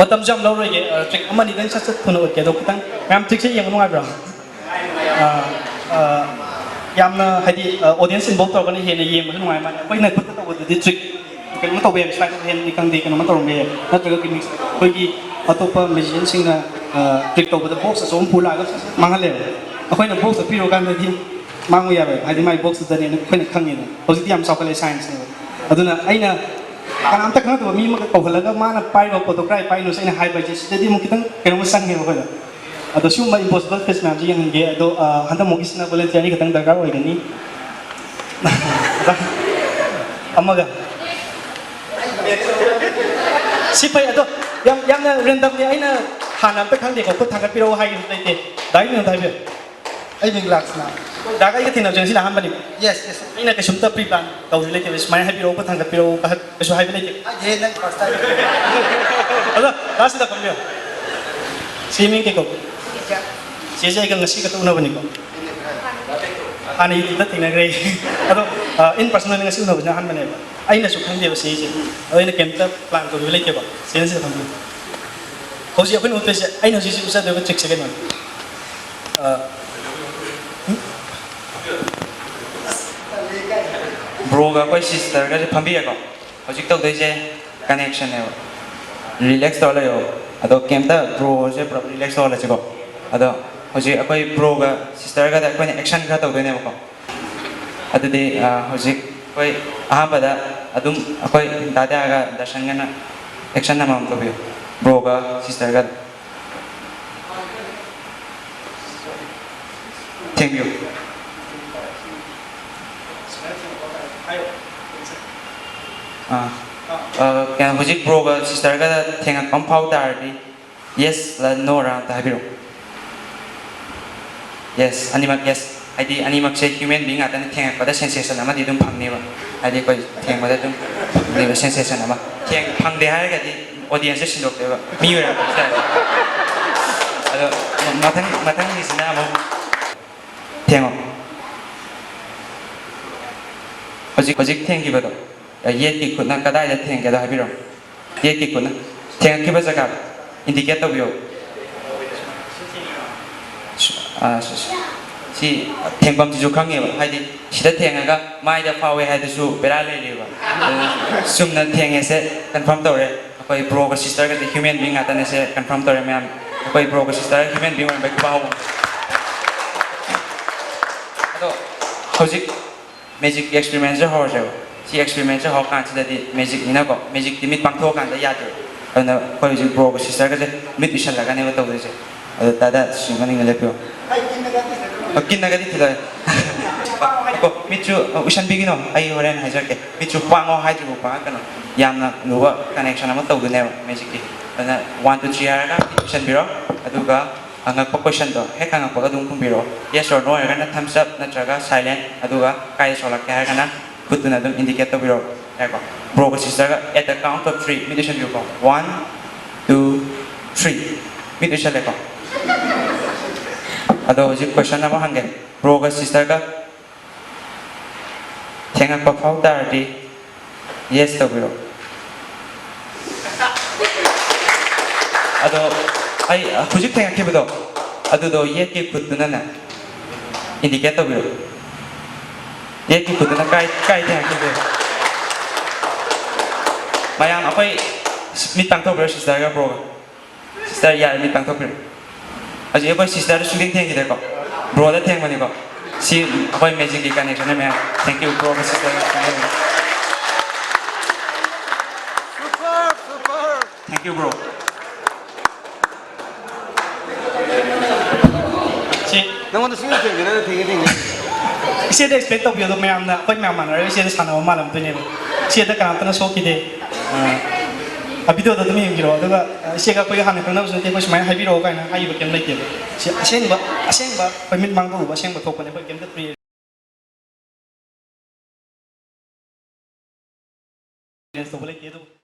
ꯃꯇꯝ ꯌꯥꯝ ꯂꯧꯔꯣꯏꯒꯦ ꯇ꯭ꯔꯤꯛ ꯑꯃꯅꯤꯗꯪ ꯁꯠ ꯁꯠ ꯊꯨꯅ ꯎꯠꯀꯦ ꯑꯗꯣ ꯈꯤꯇꯪ ꯃꯌꯥꯝ ꯇ꯭ꯔꯤꯛꯁꯦ ꯌꯦꯡꯕ ꯅꯨꯡꯉꯥꯏꯕ꯭ꯔꯥ ꯌꯥꯝꯅ ꯍꯥꯏꯗꯤ ꯑꯣꯗꯤꯌꯟꯁ ꯏꯟꯚꯣꯜቭ ꯇꯧꯔꯒꯅ ꯍꯦꯟꯅ ꯌꯦꯡꯕꯁꯨ ꯅꯨꯡꯉꯥꯏ ꯃꯥꯜꯂꯦ ꯑꯩꯈꯣꯏꯅ ꯈꯨꯠꯇ ꯇꯧꯕꯗꯗꯤ ꯇ꯭ꯔꯤꯛ ꯀꯩꯅꯣꯝ ꯇꯧꯕ ꯌꯥꯏ ꯁ꯭ꯂꯥꯏꯠ ꯍꯦꯟꯗꯤ ꯈꯪꯗꯦ ꯀꯩꯅꯣꯝ ꯇꯧꯔꯝꯕ ꯌꯥꯏ ꯅꯠꯇ꯭ꯔꯒ ꯑꯩꯈꯣꯏꯒꯤ ꯑꯇꯣꯞꯄ ꯃꯦꯖꯤꯁꯤꯌꯟꯁꯤꯡꯅ ꯇ꯭ꯔꯤꯛ ꯇꯧꯕꯗ ꯕꯣꯛꯁ ꯑꯆꯧꯕ ꯄꯨꯔꯛꯑꯒ ꯃꯥꯡꯍꯜꯂꯦꯕ ꯑꯩꯈꯣꯏꯅ ꯕꯣꯛꯁꯇ ꯄꯤꯔꯨꯀꯥꯟꯗꯗꯤ ꯃꯥꯡꯕ ꯌꯥꯔꯣꯏ ꯍꯥꯏꯗꯤ ꯃꯥꯏ ꯕꯣꯛꯁꯇꯨꯗꯅꯦꯅ ꯑꯩꯈꯣꯏꯅ ꯈꯪꯉꯦꯅ ꯍꯧꯖꯤꯛꯇꯤ ꯌꯥꯝ ꯆꯥꯎꯈꯠꯂꯦ ꯁꯥꯏꯟꯁꯅꯦꯕ ꯑꯗꯨꯅ ꯑꯩꯅ ꯀꯅꯥꯝꯇ ꯈꯪꯗꯕ ꯃꯤ ꯑꯃꯒ ꯀꯧꯍꯜꯂꯒ ꯃꯥꯅ ꯄꯥꯏꯔꯤꯕ ꯄꯣꯠꯇꯣ ꯀꯗꯥꯏ ꯄꯥꯏꯅꯣꯁꯦ ꯑꯩꯅ ꯍꯥꯏꯕ ꯍꯥꯏꯁꯦ ꯁꯤꯗꯗꯤ ꯑꯃꯨꯛ ꯈꯤꯇꯪ ꯀꯩꯅꯣꯝꯃ ꯆꯪꯉꯦꯕ ꯑꯩꯈꯣꯏꯗ ꯑꯗꯣ ꯁꯤꯒꯨꯝꯕ ꯏꯝꯄꯣꯁꯤꯕꯜ ꯐꯤꯁ ꯃꯌꯥꯝꯁꯦ ꯌꯦꯡꯍꯟꯒꯦ ꯑꯗꯣ ꯍꯟꯗꯛꯃꯨꯛꯀꯤꯁꯤꯅ ꯚꯣꯂunteer ꯈꯤꯇꯪ ꯗꯔꯀꯥꯔ ꯑꯣꯏꯒꯅꯤ ꯑꯃꯒ ꯁꯤ ꯐꯩ ꯑꯗꯣ ꯌꯥꯝꯅ ꯔꯦꯟꯗꯝꯅꯤ ꯑꯩꯅ ꯍꯥꯟꯅ ꯑꯝꯇ ꯈꯪꯗꯦꯀꯣ ꯈꯨꯠ ꯊꯥꯡꯒꯠꯄꯤꯔꯛꯑꯣ ꯍꯥꯏꯒꯤꯁꯨ ꯂꯩꯇꯦ ꯗꯥꯏꯔꯦꯛ ꯑꯣꯏꯅ ꯍꯥꯏꯕꯤꯌꯨ ꯑꯩ ꯃꯤꯡ ꯂꯥꯛꯁꯅꯥ ꯗꯥꯒ ꯑꯩꯒ ꯊꯦꯡꯅꯕꯁꯦ ꯁꯤꯅ ꯑꯍꯥꯟꯕꯅꯤ ꯌꯦꯁ ꯑꯩꯅ ꯀꯩꯁꯨꯝꯇ ꯄ꯭ꯔꯤ ꯄ꯭ꯂꯥꯟ ꯇꯧꯕꯁꯨ ꯂꯩꯇꯦꯕ ꯁꯨꯃꯥꯏꯅ ꯍꯥꯏꯕꯤꯔꯛꯑꯣ ꯈꯨꯠ ꯊꯥꯡꯒꯠꯄꯤꯔꯛꯑꯣ ꯀꯩꯁꯨ ꯍꯥꯏꯕ ꯂꯩꯇꯦ ꯍꯦ ꯅꯪ ꯐꯥꯔꯁ ꯇꯥꯏꯝ ꯑꯗꯣ ꯂꯥꯁꯁꯤꯗ ꯐꯝꯕꯤꯌꯣ ꯁꯤ ꯃꯤꯡ ꯀꯩ ꯀꯧꯕ ꯆꯦꯁꯦ ꯑꯩꯒ ꯉꯁꯤ ꯈꯛꯇ ꯎꯅꯕꯅꯤꯀꯣ ꯍꯥꯟꯅ ꯌꯨꯇ꯭ꯌꯨꯕꯇ ꯊꯦꯡꯅꯈ꯭ꯔꯦ ꯑꯗꯣ ꯏꯟ ꯄꯔꯁꯣꯅꯦꯜ ꯉꯁꯤ ꯎꯅꯕꯁꯤꯅ ꯑꯍꯥꯟꯕꯅꯦꯕ ꯑꯩꯅꯁꯨ ꯈꯪꯗꯦꯕ ꯁꯤꯁꯦ ꯑꯗꯣ ꯑꯩꯅ ꯀꯩꯝꯇ ꯄ꯭ꯂꯥꯟ ꯇꯧꯕꯤꯕ ꯂꯩꯇꯦꯕ ꯁꯤꯅ ꯁꯤꯗ ꯐꯝꯕꯤꯌꯨ ꯍꯧꯖꯤꯛ ꯑꯩꯈꯣꯏꯅ ꯎꯠꯇꯣꯏꯁꯦ ꯑꯩꯅ ꯍꯧꯖꯤꯛ ꯎꯠꯆꯗꯣꯏꯕ ꯇ꯭ꯔꯤꯛꯁꯦ ꯀꯩꯅꯣꯅꯤ ꯕ꯭ꯔꯣꯒ ꯑꯩꯈꯣꯏ ꯁꯤꯁꯇꯔꯒꯁꯦ ꯐꯝꯕꯤꯔꯦꯀꯣ ꯍꯧꯖꯤꯛ ꯇꯧꯗꯣꯏꯁꯦ ꯀꯅꯦꯛꯁꯟꯅꯦꯕ ꯔꯤꯂꯦꯛꯁ ꯇꯧꯔ ꯂꯩꯌꯣ ꯑꯗꯣ ꯀꯩꯝꯇ ꯕ꯭ꯔꯣꯁꯦ ꯄꯨꯂꯞ ꯔꯤꯂꯦꯛꯁ ꯇꯧꯍꯜꯂꯁꯤꯀꯣ ꯑꯗꯣ ꯍꯧꯖꯤꯛ ꯑꯩꯈꯣꯏ ꯕ꯭ꯔꯣꯒ ꯁꯤꯁꯇꯔꯒꯗ ꯑꯩꯈꯣꯏꯅ ꯑꯦꯛꯁꯟ ꯈꯔ ꯇꯧꯗꯣꯏꯅꯦꯕꯀꯣ ꯑꯗꯨꯗꯤ ꯍꯧꯖꯤꯛ ꯑꯩꯈꯣꯏ ꯑꯍꯥꯟꯕꯗ ꯑꯗꯨꯝ ꯑꯩꯈꯣꯏ ꯗꯥꯗꯥꯒ ꯗꯔꯁꯟꯒꯅ ꯑꯦꯛꯁꯟ ꯑꯃꯃꯝ ꯇꯧꯕꯤꯌꯨ ꯕ꯭ꯔꯣꯒ ꯁꯤꯁꯇꯔꯒ ꯊꯦꯡꯕꯤꯌꯨ ꯀꯩꯅꯣ ꯍꯧꯖꯤꯛ ꯕ꯭ꯔꯣꯒ ꯁꯤꯁꯇꯔꯒ ꯊꯦꯡꯉꯛꯄ ꯑꯃ ꯐꯥꯎ ꯇꯥꯔꯗꯤ ꯌꯦꯁ ꯅꯣꯔꯥ ꯑꯝꯇ ꯍꯥꯏꯕꯤꯔꯛꯎ ꯌꯦꯁ ꯑꯅꯤꯃꯛ ꯌꯦꯁ ꯍꯥꯏꯗꯤ ꯑꯅꯤꯃꯛꯁꯦ ꯍ꯭ꯌꯨꯃꯦꯟ ꯕꯤꯡ ꯉꯥꯛꯇꯅꯤ ꯊꯦꯡꯉꯛꯄꯗ ꯁꯦꯟꯁꯦꯁꯟ ꯑꯃꯗꯤ ꯑꯗꯨꯝ ꯐꯪꯅꯦꯕ ꯍꯥꯏꯗꯤ ꯑꯩꯈꯣꯏ ꯊꯦꯡꯕꯗ ꯑꯗꯨꯝ ꯐꯪꯅꯦꯕ ꯁꯦꯟꯁꯦꯁꯟ ꯑꯃ ꯐꯪꯗꯦ ꯍꯥꯏꯔꯒꯗꯤ ꯑꯣꯗꯤꯌꯟꯁꯁꯦ ꯁꯤꯟꯗꯣꯛꯇꯦꯕ ꯃꯤ ꯑꯣꯏꯔꯛꯄꯁꯨ ꯌꯥꯏ ꯑꯗꯣ ꯃꯊꯪꯒꯤꯁꯤꯅ ꯑꯃꯨꯛ ꯊꯦꯡꯉꯣ ꯍꯧꯖꯤꯛ ꯊꯦꯡꯈꯤꯕꯗꯣ ꯌꯦꯠꯀꯤ ꯈꯨꯠꯅ ꯀꯗꯥꯏꯗ ꯊꯦꯡꯒꯦꯗꯣ ꯍꯥꯏꯕꯤꯔꯛꯑꯣ ꯌꯦꯠꯀꯤ ꯈꯨꯠꯅ ꯊꯦꯡꯉꯛꯈꯤꯕ ꯖꯒꯥꯗꯣ ꯏꯟꯗꯤꯀꯦꯠ ꯇꯧꯕꯤꯌꯣ ꯁꯤ ꯊꯦꯡꯐꯝꯁꯤꯁꯨ ꯈꯪꯉꯦꯕ ꯍꯥꯏꯗꯤ ꯁꯤꯗ ꯊꯦꯡꯉꯒ ꯃꯥꯏꯗ ꯐꯥꯎꯋꯦ ꯍꯥꯏꯗꯨꯁꯨ ꯕꯦꯔꯥ ꯂꯩꯔꯦꯕ ꯆꯨꯝꯅ ꯊꯦꯡꯉꯦꯁꯦ ꯀꯟꯐꯥꯔꯝ ꯇꯧꯔꯦ ꯑꯩꯈꯣꯏ ꯕ꯭ꯔꯣꯒ ꯁꯤꯁꯇꯔꯒꯗꯤ ꯍ꯭ꯌꯨꯃꯦꯟ ꯕꯤꯡ ꯉꯥꯛꯇꯅꯦꯁꯦ ꯀꯟꯐꯥꯔꯝ ꯇꯧꯔꯦ ꯃꯌꯥꯝ ꯑꯩꯈꯣꯏ ꯕ꯭ꯔꯣꯒ ꯁꯤꯁꯇꯔ ꯍ꯭ꯌꯨꯃꯦꯟ ꯕꯤꯡ ꯑꯣꯏꯕꯒꯤ ꯈꯨꯕꯥꯎ ꯑꯗꯣ ꯍꯧꯖꯤꯛ ꯃꯦꯖꯤꯛꯀꯤ ꯑꯦꯛꯁꯄꯦꯔꯤꯃꯦꯟꯁꯦ ꯍꯧꯔꯁꯦꯕ ꯁꯤ ꯑꯦꯛꯁꯄꯦꯔꯤꯃꯦꯟꯁꯦ ꯍꯧꯔꯀꯥꯟꯁꯤꯗꯗꯤ ꯃꯦꯖꯤꯛꯅꯤꯅꯀꯣ ꯃꯦꯖꯤꯛꯇꯤ ꯃꯤꯠ ꯄꯥꯡꯊꯣꯛꯑꯀꯥꯟꯗ ꯌꯥꯗꯦꯕ ꯑꯗꯨꯅ ꯑꯩꯈꯣꯏ ꯍꯧꯖꯤꯛ ꯕ꯭ꯔꯣꯒ ꯁꯤꯁꯇꯔꯒꯁꯦ ꯃꯤꯠ ꯎꯏꯁꯜꯂꯒꯅꯦꯕ ꯇꯧꯗꯣꯏꯁꯦ ꯑꯗꯣ ꯗꯥꯗꯥ ꯁꯤ ꯃꯅꯤꯡꯗ ꯂꯦꯞꯄꯤꯌꯣ ꯀꯤꯟꯅꯒꯗꯤ ꯊꯤꯜꯂꯛꯑꯦ ꯃꯤꯠꯁꯨ ꯎꯏꯁꯟꯕꯤꯒꯤꯅꯣ ꯑꯩ ꯍꯣꯔꯦꯟ ꯍꯥꯏꯖꯔꯛꯀꯦ ꯃꯤꯠꯁꯨ ꯄꯥꯡꯉꯣ ꯍꯥꯏꯗ꯭ꯔꯤꯕꯧ ꯄꯥꯡꯉꯛꯀꯅꯣ ꯌꯥꯝꯅ ꯂꯨꯕ ꯀꯅꯦꯛꯁꯟ ꯑꯃ ꯇꯧꯗꯣꯏꯅꯦꯕ ꯃꯦꯖꯤꯛꯀꯤ ꯑꯗꯨꯅ 1 2 3 ꯍꯥꯏꯔꯒ ꯎꯏꯁꯟꯕꯤꯔꯣ ꯑꯗꯨꯒ ꯍꯪꯉꯛꯄ ꯀꯣꯏꯁꯟꯗꯣ ꯍꯦꯛ ꯍꯪꯉꯛꯄꯒ ꯑꯗꯨꯝ ꯈꯨꯝꯕꯤꯔꯛꯑꯣ ꯌꯦꯁ ꯑꯣꯔ ꯅꯣ ꯑꯣꯏꯔꯒꯅ ꯊꯝꯁ ꯑꯞ ꯅꯠꯇ꯭ꯔꯒ ꯁꯥꯏꯂꯦꯟ ꯑꯗꯨꯒ ꯀꯥꯏꯗ ꯁꯣꯜꯂꯛꯀꯦ ꯍꯥꯏꯔꯒꯅ ꯈꯨꯠꯇꯨꯅ ꯑꯗꯨꯝ ꯏꯟꯗꯤꯀꯦꯠ ꯇꯧꯕꯤꯔꯛꯑꯣ ꯌꯥꯏꯀꯣ ꯕ꯭ꯔꯣꯒ ꯁꯤꯁꯇꯔꯒ at the count of 3 ꯃꯤꯠ ꯎꯏꯁꯟꯕꯤꯌꯨꯀꯣ 1 2 3 ꯃꯤꯠ ꯎꯏꯁꯜꯂꯦꯀꯣ ꯑꯗꯣ ꯍꯧꯖꯤꯛ ꯀꯣꯏꯁꯟ ꯑꯃ ꯍꯪꯒꯦ ꯕ꯭ꯔꯣꯒ ꯁꯤꯁꯇꯔꯒ ꯊꯦꯡꯉꯛꯄ ꯐꯥꯎ ꯇꯥꯔꯗꯤ ꯌꯦꯁ ꯇꯧꯕꯤꯔꯛꯑꯣ ꯑꯗꯣ ꯑꯩ ꯍꯧꯖꯤꯛ ꯊꯦꯡꯉꯛꯈꯤꯕꯗꯣ ꯑꯗꯨꯗꯣ ꯌꯦꯠꯀꯤ ꯈꯨꯠꯇꯨꯅꯅꯦ ꯏꯟꯗꯤꯀꯦꯠ ꯇꯧꯕꯤꯔꯛꯑꯣ ꯌꯦꯠꯀꯤ ꯈꯨꯠꯇꯨꯅ ꯀꯥꯏ ꯊꯦꯡꯉꯛꯈꯤꯒꯦ ꯃꯌꯥꯝ ꯑꯩꯈꯣꯏ ꯃꯤꯠ ꯄꯥꯡꯊꯣꯛꯄꯤꯔꯣ ꯁꯤꯁꯇꯔꯒ ꯕ꯭ꯔꯣꯒ ꯁꯤꯁꯇꯔ ꯌꯥꯔꯦ ꯃꯤꯠ ꯄꯥꯡꯊꯣꯛꯄꯤꯔꯣ ꯍꯧꯖꯤꯛ ꯑꯩꯈꯣꯏ ꯁꯤꯁꯇꯔꯗ ꯁꯨꯡꯊꯦꯡ ꯊꯦꯡꯈꯤꯗ꯭ꯔꯦꯀꯣ ꯕ꯭ꯔꯣꯗ ꯊꯦꯡꯕꯅꯤꯀꯣ ꯁꯤ ꯑꯩꯈꯣꯏ ꯃꯦꯖꯤꯛꯀꯤ ꯀꯅꯦꯛꯁꯟꯅꯦ ꯃꯌꯥꯝ ꯊꯦꯡꯛ ꯌꯨ ꯕ꯭ꯔꯣꯒ ꯁꯤꯁꯇꯔ ꯊꯦꯡꯛ ꯌꯨ ꯕ꯭ꯔꯣ ꯅꯪꯉꯣꯟꯗ ꯁꯨꯡꯊꯦꯡ ꯊꯦꯡꯗꯦ ꯅꯪꯅ ꯊꯦꯡꯉꯦ ꯏꯆꯦꯗ ꯑꯦꯛꯁꯄꯦꯛ ꯇꯧꯕꯤꯌꯣ ꯃꯌꯥꯝꯅ ꯑꯩꯈꯣꯏ ꯃꯌꯥꯝ ꯃꯥꯟꯅꯔꯒ ꯏꯆꯦꯗ ꯁꯥꯟꯅꯕ ꯃꯥꯜꯂꯝꯗꯣꯏꯅꯦꯕ ꯏꯆꯦꯗ ꯀꯅꯥꯝꯇꯅ ꯁꯣꯛꯈꯤꯗꯦ ꯚꯤꯗꯤꯑꯣꯗ ꯑꯗꯨꯝ ꯌꯦꯡꯕꯤꯔꯣ ꯑꯗꯨꯒ ꯏꯆꯦꯒ ꯑꯩꯈꯣꯏꯒ ꯍꯥꯟꯅ ꯈꯪꯅꯕꯁꯨ ꯅꯠꯇꯦ ꯑꯩꯈꯣꯏ ꯁꯨꯃꯥꯏꯅ ꯍꯥꯏꯕꯤꯔꯛꯑꯣ ꯀꯥꯏꯅ ꯍꯥꯏꯕ ꯀꯩꯝ ꯂꯩꯇꯦꯕ ꯁꯤ ꯑꯁꯦꯡꯕ ꯑꯩꯈꯣꯏ ꯃꯤꯠ ꯃꯥꯡꯗ ꯎꯕ ꯑꯁꯦꯡꯕ ꯊꯣꯛꯄꯅꯦ ꯑꯩꯈꯣꯏ ꯀꯩꯝꯇ ꯄ꯭ꯔꯤ ꯇꯧꯕ ꯂꯩꯇꯦ ꯑꯗꯨꯕꯨ